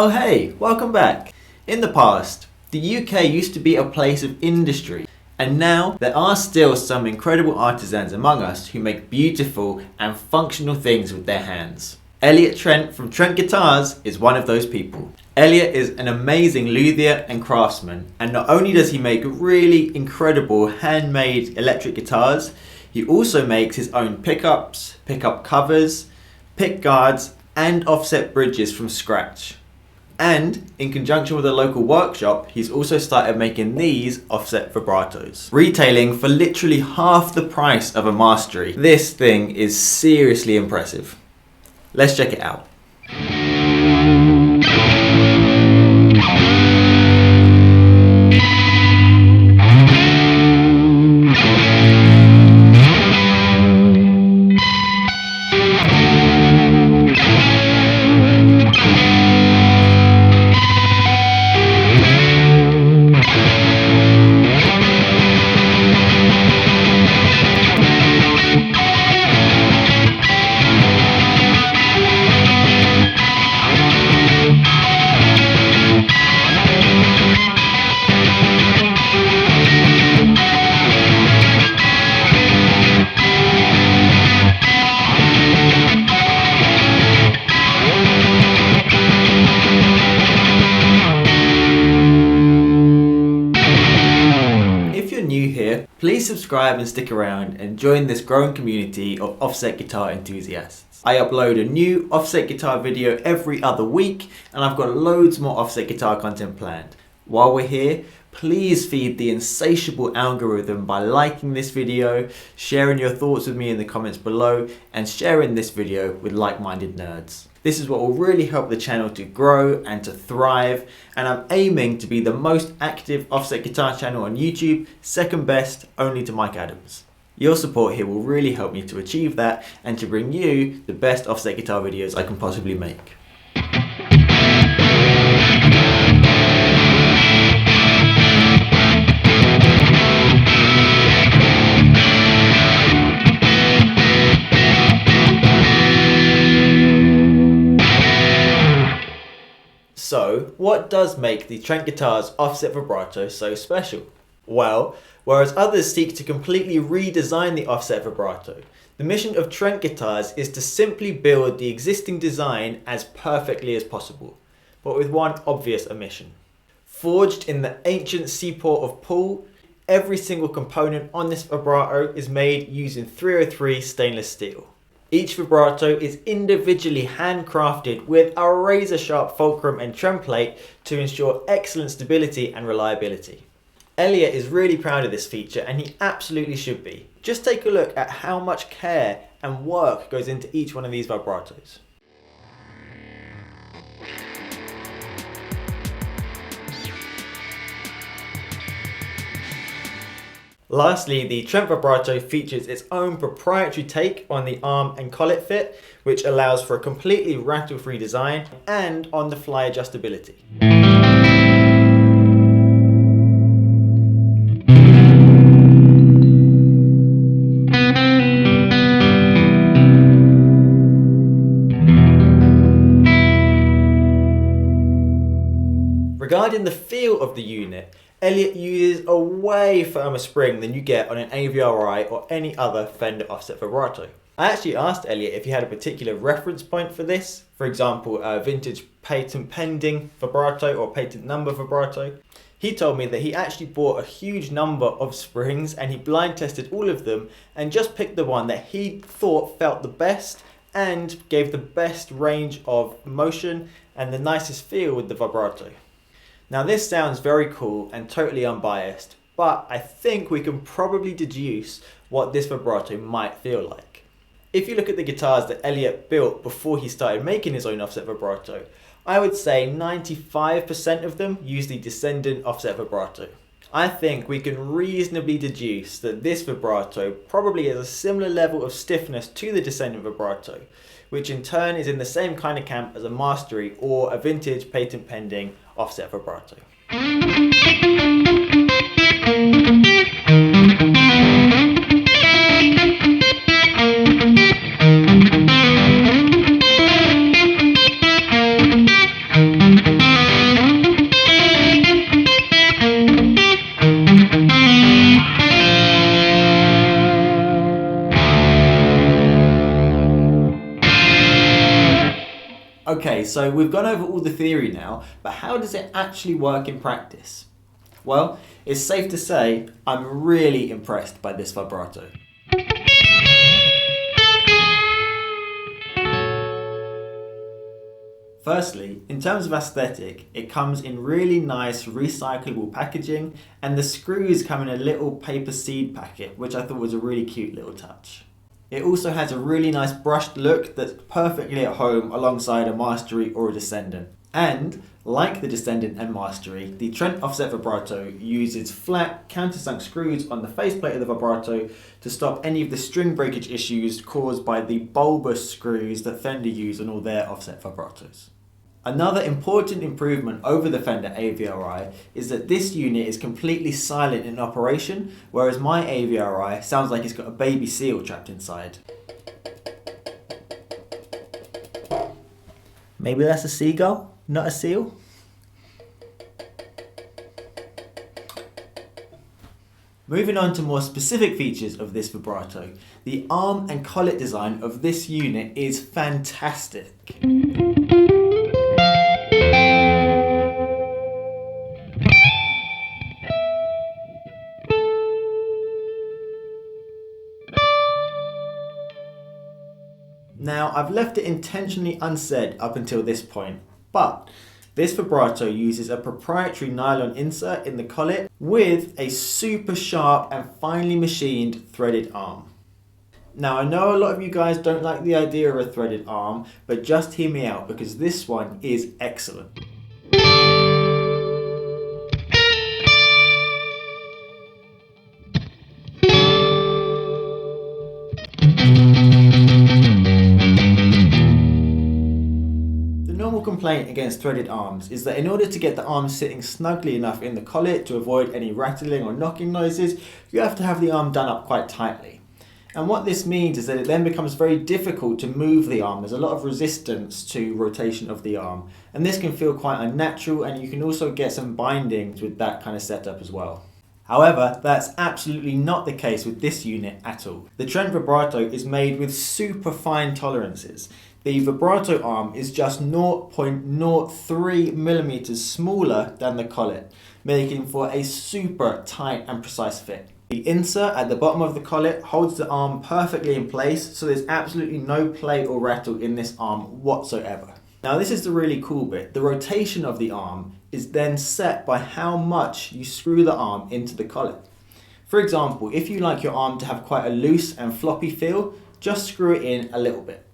Oh hey, welcome back. In the past, the UK used to be a place of industry, and now there are still some incredible artisans among us who make beautiful and functional things with their hands. Elliot Trent from Trent Guitars is one of those people. Elliot is an amazing luthier and craftsman, and not only does he make really incredible handmade electric guitars, he also makes his own pickups, pickup covers, pick guards, and offset bridges from scratch. And in conjunction with a local workshop, he's also started making these offset vibratos, retailing for literally half the price of a Mastery. This thing is seriously impressive. Let's check it out. Please subscribe and stick around and join this growing community of offset guitar enthusiasts. I upload a new offset guitar video every other week, and I've got loads more offset guitar content planned. While we're here, please feed the insatiable algorithm by liking this video, sharing your thoughts with me in the comments below, and sharing this video with like-minded nerds. This is what will really help the channel to grow and to thrive, and I'm aiming to be the most active offset guitar channel on YouTube, second best only to Mike Adams. Your support here will really help me to achieve that and to bring you the best offset guitar videos I can possibly make. So, what does make the Trent Guitars Offset Vibrato so special? Well, whereas others seek to completely redesign the offset vibrato, the mission of Trent Guitars is to simply build the existing design as perfectly as possible, but with one obvious omission. Forged in the ancient seaport of Poole, every single component on this vibrato is made using 303 stainless steel. Each vibrato is individually handcrafted with a razor-sharp fulcrum and trem plate to ensure excellent stability and reliability. Elliot is really proud of this feature, and he absolutely should be. Just take a look at how much care and work goes into each one of these vibratos. Lastly, the Trent Vibrato features its own proprietary take on the arm and collet fit, which allows for a completely rattle-free design and on-the-fly adjustability. Regarding the feel of the unit, Elliot uses a way firmer spring than you get on an AVRI or any other Fender offset vibrato. I actually asked Elliot if he had a particular reference point for this, for example a vintage patent pending vibrato or patent number vibrato. He told me that he actually bought a huge number of springs and he blind tested all of them and just picked the one that he thought felt the best and gave the best range of motion and the nicest feel with the vibrato. Now this sounds very cool and totally unbiased, but I think we can probably deduce what this vibrato might feel like. If you look at the guitars that Elliot built before he started making his own offset vibrato, I would say 95% of them use the Descendant offset vibrato. I think we can reasonably deduce that this vibrato probably has a similar level of stiffness to the Descendant vibrato, which in turn is in the same kind of camp as a Mastery or a vintage patent pending offset vibrato. so we've gone over all the theory now, but how does it actually work in practice? Well, it's safe to say I'm really impressed by this vibrato. Firstly, in terms of aesthetic, it comes in really nice recyclable packaging, and the screws come in a little paper seed packet, which I thought was a really cute little touch. It also has a really nice brushed look that's perfectly at home alongside a Mastery or a Descendant. And, like the Descendant and Mastery, the Trent Offset Vibrato uses flat, countersunk screws on the faceplate of the vibrato to stop any of the string breakage issues caused by the bulbous screws that Fender use on all their offset vibratos. Another important improvement over the Fender AVRI is that this unit is completely silent in operation, whereas my AVRI sounds like it's got a baby seal trapped inside. Maybe that's a seagull, not a seal? Moving on to more specific features of this vibrato, the arm and collet design of this unit is fantastic. Now, I've left it intentionally unsaid up until this point, but this vibrato uses a proprietary nylon insert in the collet with a super sharp and finely machined threaded arm. Now, I know a lot of you guys don't like the idea of a threaded arm, but just hear me out because this one is excellent. Complaint against threaded arms is that in order to get the arm sitting snugly enough in the collet to avoid any rattling or knocking noises, you have to have the arm done up quite tightly. And what this means is that it then becomes very difficult to move the arm. There's a lot of resistance to rotation of the arm, and this can feel quite unnatural, and you can also get some bindings with that kind of setup as well. However, that's absolutely not the case with this unit at all. The Trent Vibrato is made with super fine tolerances. The vibrato arm is just 0.03 millimeters smaller than the collet, making for a super tight and precise fit. The insert at the bottom of the collet holds the arm perfectly in place, so there's absolutely no play or rattle in this arm whatsoever. Now, this is the really cool bit. The rotation of the arm is then set by how much you screw the arm into the collet. For example, if you like your arm to have quite a loose and floppy feel, just screw it in a little bit.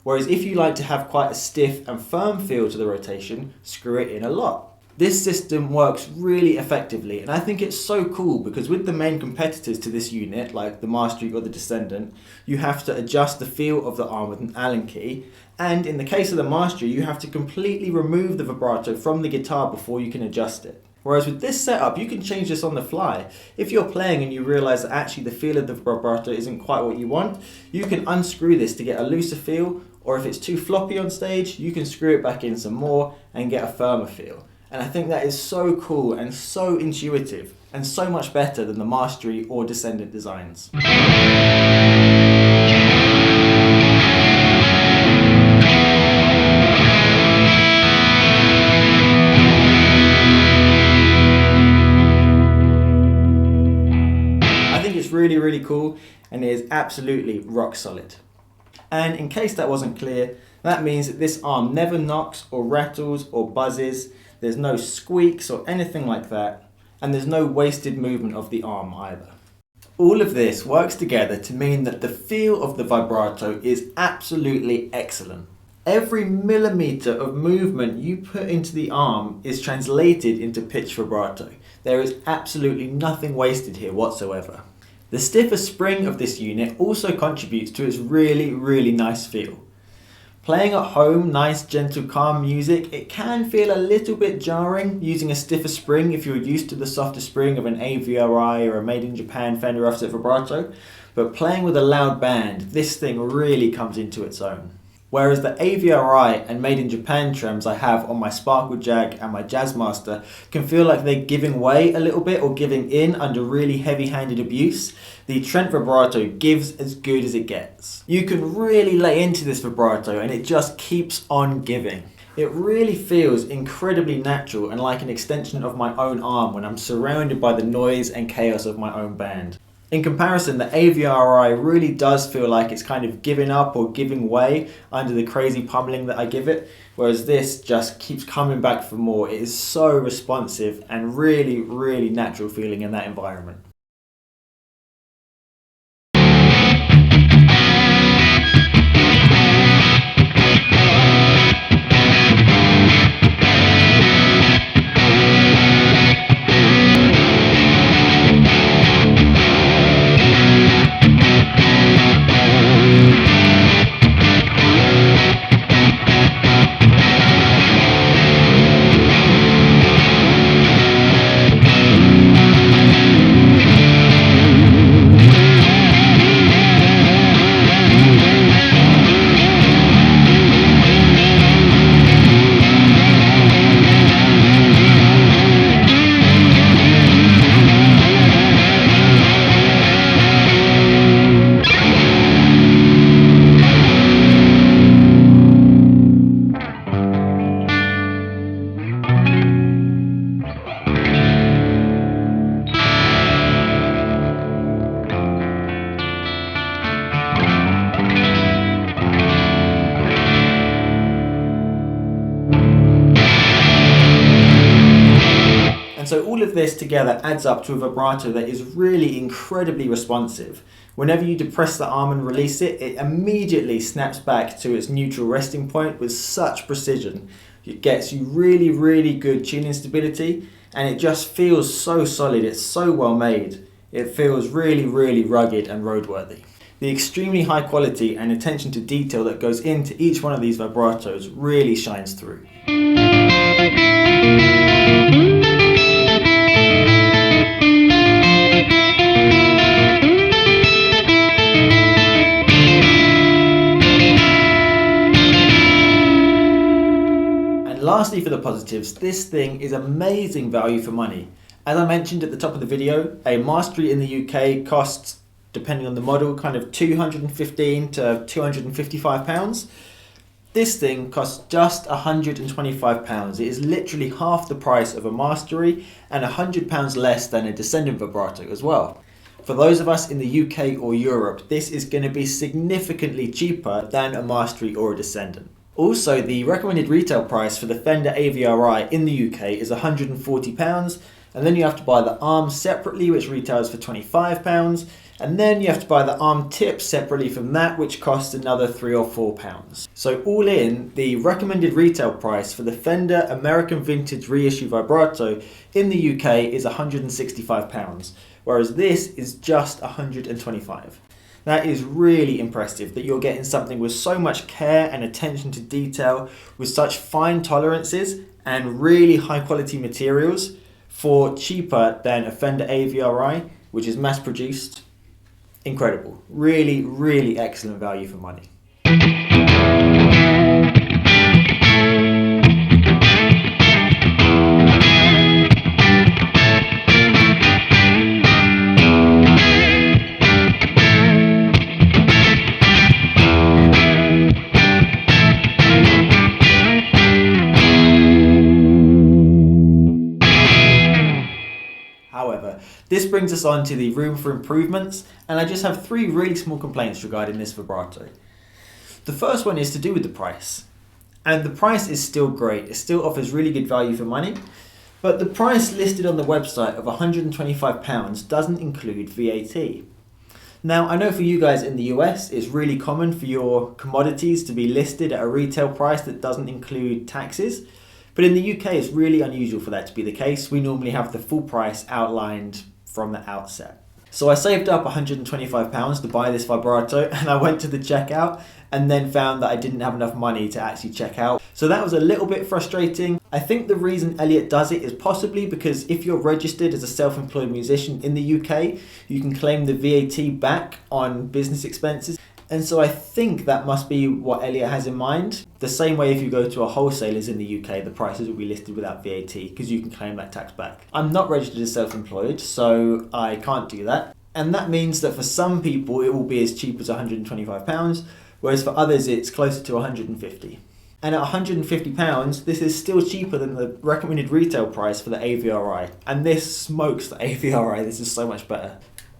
Whereas if you like to have quite a stiff and firm feel to the rotation, screw it in a lot. This system works really effectively, and I think it's so cool because with the main competitors to this unit, like the Mastery or the Descendant, you have to adjust the feel of the arm with an Allen key, and in the case of the Mastery, you have to completely remove the vibrato from the guitar before you can adjust it. Whereas with this setup, you can change this on the fly. If you're playing and you realise that actually the feel of the vibrato isn't quite what you want, you can unscrew this to get a looser feel, or if it's too floppy on stage, you can screw it back in some more and get a firmer feel. And I think that is so cool and so intuitive and so much better than the Mastery or Descendant designs. I think it's really, really cool, and it is absolutely rock solid. And in case that wasn't clear, that means that this arm never knocks or rattles or buzzes, there's no squeaks or anything like that, and there's no wasted movement of the arm either. All of this works together to mean that the feel of the vibrato is absolutely excellent. Every millimeter of movement you put into the arm is translated into pitch vibrato. There is absolutely nothing wasted here whatsoever. The stiffer spring of this unit also contributes to its really, really nice feel. Playing at home, nice, gentle, calm music, it can feel a little bit jarring using a stiffer spring if you're used to the softer spring of an AVRI or a Made in Japan Fender Offset Vibrato, but playing with a loud band, this thing really comes into its own. Whereas the AVRI and Made in Japan trems I have on my Sparkle Jag and my Jazzmaster can feel like they're giving way a little bit or giving in under really heavy-handed abuse, the Trent Vibrato gives as good as it gets. You can really lay into this vibrato and it just keeps on giving. It really feels incredibly natural and like an extension of my own arm when I'm surrounded by the noise and chaos of my own band. In comparison, the AVRI really does feel like it's kind of giving up or giving way under the crazy pummeling that I give it, whereas this just keeps coming back for more. It is so responsive and really, really natural feeling in that environment. So all of this together adds up to a vibrato that is really incredibly responsive. Whenever you depress the arm and release it, it immediately snaps back to its neutral resting point with such precision. It gets you really, really good tuning stability, and it just feels so solid. It's so well made. It feels really, really rugged and roadworthy. The extremely high quality and attention to detail that goes into each one of these vibratos really shines through. Lastly, for the positives, this thing is amazing value for money. As I mentioned at the top of the video, a Mastery in the UK costs, depending on the model, kind of £215 to £255. This thing costs just £125. It is literally half the price of a Mastery and £100 less than a Descendant vibrato as well. For those of us in the UK or Europe, this is going to be significantly cheaper than a Mastery or a Descendant. Also, the recommended retail price for the Fender AVRI in the UK is £140, and then you have to buy the arm separately, which retails for £25, and then you have to buy the arm tip separately from that, which costs another £3 or £4. So all in, the recommended retail price for the Fender American Vintage Reissue Vibrato in the UK is £165, whereas this is just £125. That is really impressive that you're getting something with so much care and attention to detail, with such fine tolerances and really high quality materials for cheaper than a Fender AVRI, which is mass produced. Incredible. Really, really excellent value for money. This brings us on to the room for improvements, and I just have 3 really small complaints regarding this vibrato. The first one is to do with the price. And the price is still great, it still offers really good value for money, but the price listed on the website of £125 doesn't include VAT. Now, I know for you guys in the US, it's really common for your commodities to be listed at a retail price that doesn't include taxes. But in the UK, it's really unusual for that to be the case. We normally have the full price outlined from the outset. So I saved up £125 to buy this vibrato, and I went to the checkout and then found that I didn't have enough money to actually check out. So that was a little bit frustrating. I think the reason Elliot does it is possibly because if you're registered as a self-employed musician in the UK, you can claim the VAT back on business expenses. And so I think that must be what Elliot has in mind. The same way if you go to a wholesalers in the UK, the prices will be listed without VAT because you can claim that tax back. I'm not registered as self-employed, so I can't do that. And that means that for some people it will be as cheap as £125, whereas for others it's closer to £150. And at £150, this is still cheaper than the recommended retail price for the AVRI. And this smokes the AVRI, this is so much better.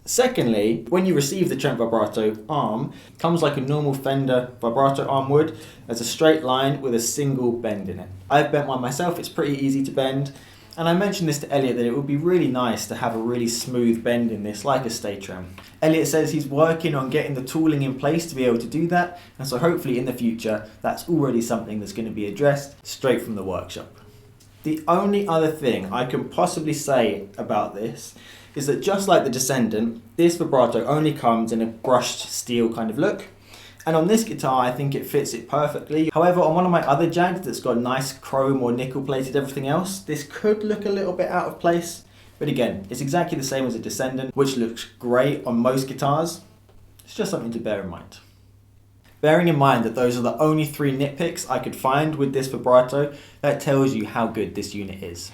Secondly, when you receive the Trent Vibrato arm, it comes like a normal Fender Vibrato arm would, as a straight line with a single bend in it. I've bent one myself, it's pretty easy to bend, and I mentioned this to Elliot that it would be really nice to have a really smooth bend in this, like a stay trim. Elliot says he's working on getting the tooling in place to be able to do that, and so hopefully in the future that's already something that's going to be addressed straight from the workshop. The only other thing I can possibly say about this is that just like the Descendant, this vibrato only comes in a brushed steel kind of look. And on this guitar, I think it fits it perfectly. However, on one of my other Jags that's got nice chrome or nickel plated everything else, this could look a little bit out of place. But again, it's exactly the same as a Descendant, which looks great on most guitars. It's just something to bear in mind. Bearing in mind that those are the only 3 nitpicks I could find with this vibrato, that tells you how good this unit is.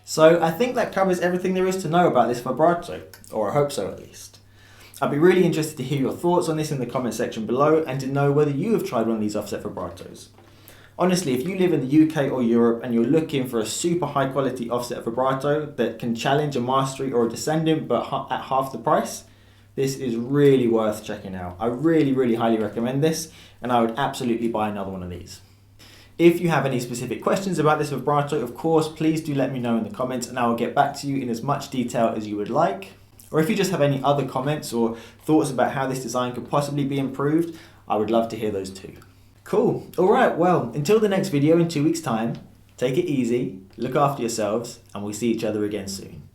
So I think that covers everything there is to know about this vibrato, or I hope so at least. I'd be really interested to hear your thoughts on this in the comment section below and to know whether you have tried one of these offset vibratos. Honestly, if you live in the UK or Europe and you're looking for a super high quality offset vibrato that can challenge a Mastery or a Descendant but at half the price, this is really worth checking out. I really highly recommend this, and I would absolutely buy another one of these. If you have any specific questions about this vibrato, of course, please do let me know in the comments and I will get back to you in as much detail as you would like. Or if you just have any other comments or thoughts about how this design could possibly be improved, I would love to hear those too. Cool. Alright, well, until the next video in 2 weeks' time, take it easy, look after yourselves, and we'll see each other again soon.